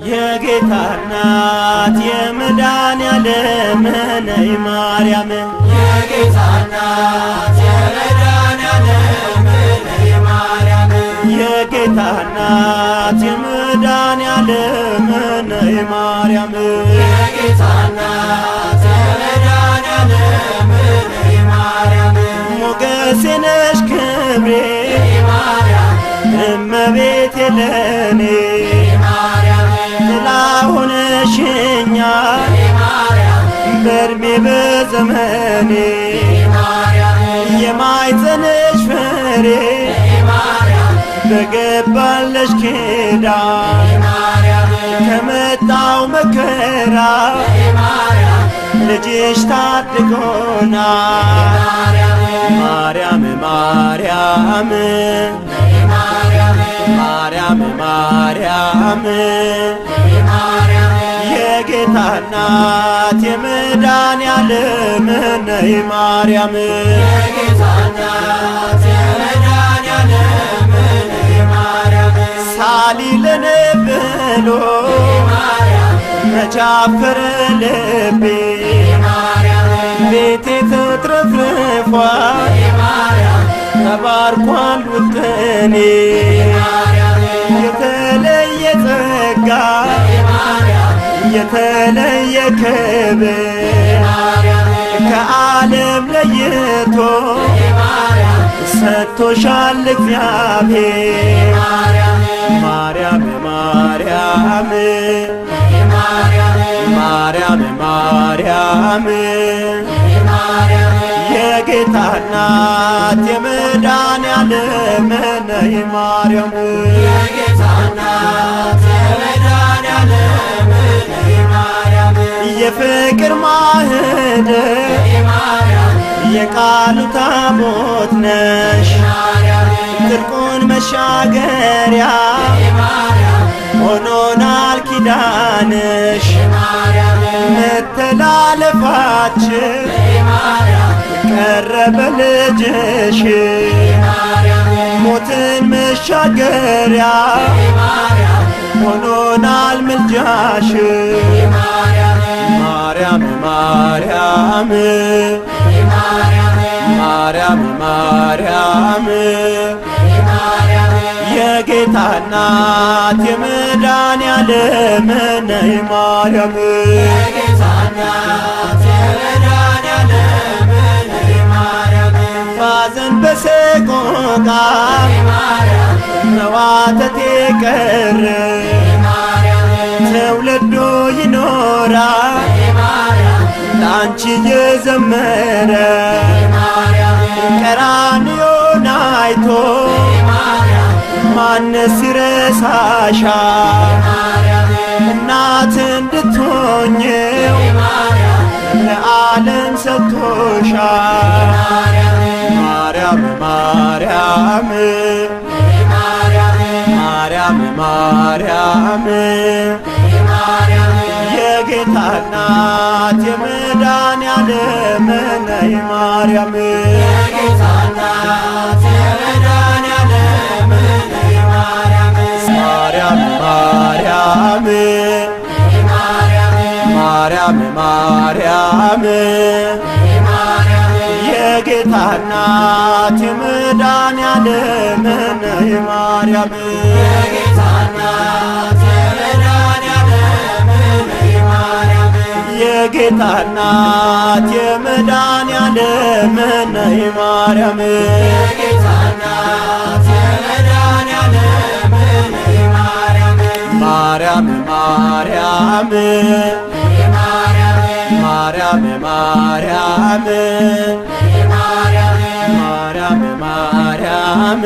የጌታ እናት የመድኃኔዓለም ነይ ማርያም የጌታ እናት የመድኃኔዓለም ነይ ማርያም የጌታ እናት የመድኃኔዓለም ነይ ማርያም የጌታ እናት የመድኃኔዓለም ነይ ማርያም ሞገሴ ነሽ ክብሬ ማርያም እመቤቴ ለኔ ጥላ ሆነሽኛል በዕድሜ በዘመኔ የማኅፀንሽ ፍሬ በገባለሽ ኪዳን ከመጣው መከራ ልጅሽ ታድጎናል። ማርያም ማርያም ማርያም ማርያም የጌታ እናት የመድኃኔዓለም ነይ ማርያም የጌታ እናት የመድኃኔዓለም ነይ ማርያም ሳሊለነ ብሎ መቼ አፈረ ልቤ ቤቴ ተትረፍርፏል ተባርኳል ውጥኔ የተለየ ጸጋ የተለየ ክብር ከዓለም ለይቶ ሰጥቶሻል እግዚአብሔር። ማርያም ማርያም ማርያም ማርያም የጌታ እናት የመድኃኔዓለም ነይ ማርያም የጌታ እናት የመድኃኔዓለም ነይ ማርያም የፍቅር ማህደር የቃሉ ታቦት ነሽ ጥልቁን መሻገሪያ ሆኖናል ኪዳንሽ መተላለፋችን ቀረበ ልጅሽ ሞትን መሻገሪያ ሆኖናል ምልጃሽ ማርያም ማርያም ማርያም ማርያም የጌታ እናት የመድኃኔዓለም ነይ ማርያም የጌታ እናት የመድኃኔዓለም ነይ ማርያም ባዘን በሰቆቃ መዋተት የቀረ ትውልዱ ይኖራል ላንቺ የዘመረ ቀራንዮን አይቶ ማንስ ይረሳሻል እናት እንድትሆኚው ለዓለም ሰጥቶሻል። ማርያም ማርያም ማርያም ማርያም የጌታ እናት የመድኃኔዓለም ነይ ማርያም የጌታ እናት የመድኃኔዓለም ነይ ማርያም ማርያም ማርያም ማርያም ማርያም የጌታ እናት የመድኃኔዓለም ነይ ማርያም የጌታ እናት የመድኃኔዓለም ነይ ማርያም የጌታ እናት የመድኃኔዓለም ነይ ማርያም የጌታ እናት የመድኃኔዓለም ነይ ማርያም ማርያም ማርያም ማርያም ማርያም ማርያም ማርያም